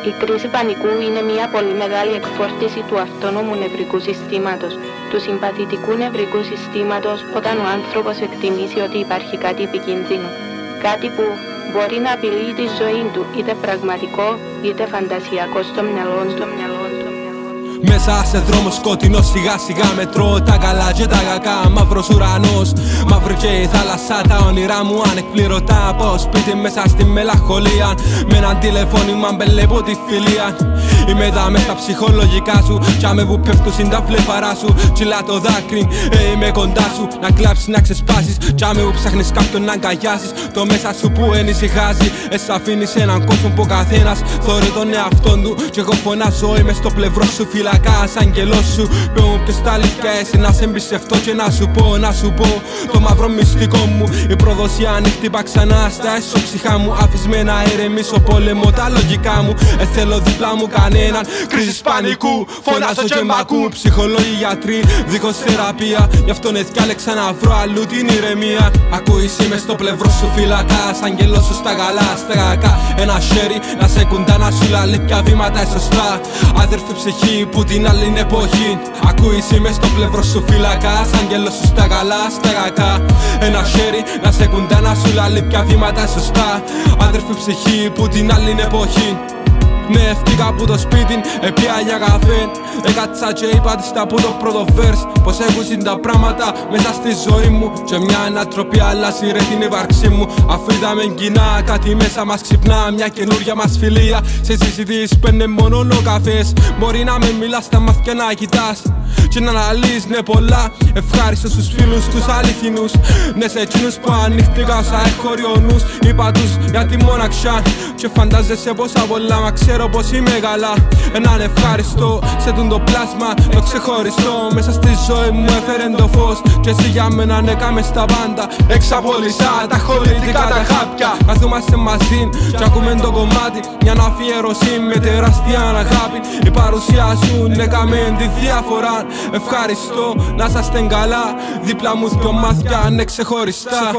Η κρίση πανικού είναι μια πολύ μεγάλη εκφόρτιση του αυτόνομου νευρικού συστήματος, του συμπαθητικού νευρικού συστήματος, όταν ο άνθρωπος εκτιμήσει ότι υπάρχει κάτι επικίνδυνο, κάτι που μπορεί να απειλεί τη ζωή του, είτε πραγματικό είτε φαντασιακό στο μυαλό του. Μέσα σε δρόμο σκοτεινό σιγά σιγά μετρώ τα καλά και τα κακά. Μαύρος ουρανός, μαύρη και η θάλασσα. Τα όνειρά μου ανεκπληρωτά. Πάω σπίτι μέσα στη μελαγχολία. Με έναν τηλεφώνημα μπελέπω τη φιλία. Είμαι εδώ μες στα ψυχολογικά σου. Κι άμε που πέφτουν στην τα βλεφαρά σου. Τσιλά το δάκρυ, είμαι κοντά σου. Να κλάψεις, να ξεσπάσεις. Κι άμε που ψάχνεις κάποιον να αγκαλιάσεις. Το μέσα σου που ενησυχάζει. Εσύ αφήνεις έναν κόσμο που καθένας θωρεί τον εαυτόν του. Κι εγώ φωνάζω, είμαι στο πλευρό σου φυλακά. Σαν αγγελός σου, πέ μου ποιος τα αλήθεια εσύ να σε εμπιστευτώ και να σου πω το μαύρο μυστικό μου. Η προδοσία ανοιχτύπα ξανά στα εσωψυχά μου. Αφήσ' να ηρεμήσω, πόλεμο τα λογικά μου. Θέλω δίπλα μου κανέναν, κρίσης πανικού. Φωνάζω και μ' ακούν ψυχολόγοι, γιατροί, δίχως θεραπεία. Γι' αυτόν διάλεξα να βρω αλλού την ηρεμία. Ακούεις, είμαι στο πλευρό σου φυλακά. Σαν αγγελός σου στα καλά, στα κακά. Ένα χέρι να σε κουντά, να σου λαλεί ποια βήματα σωστά. Αδερφή ψυχή που την άλλη εποχή. Ακούεις, είμαι στο πλευρό σου φυλακά. Σαν αγγέλος σου στα καλά, στα κακά. Ένα χέρι να σε κουντά, να σου λαλεί ποια βήματα σωστά. Αδερφή ψυχή που την άλλη εποχή. Ναι, έφυγα από το σπίτι, επία για καφέ. Έκατσα και είπα της από το πρώτο βέρς πως έχουν τα πράγματα μέσα στη ζωή μου. Και μια ανατροπή αλλάζει ρε την ύπαρξή μου. Αφού είδαμε κοινά, κάτι μέσα μας ξυπνά. Μια καινούρια μας φιλία. Σε συζητήσεις παίρνε μόνο ο καφές. Μπορεί να με μιλάς στα μάτια να κοιτάς και να αναλύεις, ναι, πολλά. Ευχάριστο στους φίλους τους αληθινούς. Ναι, σε εκείνους που ανοίχτηκα όσα έχωρει ο νους. Είπα τους για τη μοναξιά και φαντάζεσαι πόσα πολλά. Μα ξέρω πως είμαι καλά. Έναν ευχάριστο σε το πλάσμα το ξεχωριστό. Μέσα στη ζωή μου έφερε το φως. Και εσύ για μένα έκαμες τα πάντα. Εξαπόλυσα τα χωρητικά τα χάπια. Καθόμαστε μαζί και ακούμε το κομμάτι. Μια αφιέρωση με τεράστια αγάπη. Η παρουσία σου έκαμε τη διαφορά. Ευχαριστώ, να είσαστε καλά. Δίπλα μου δυο μάτια, ναι, ξεχωριστά.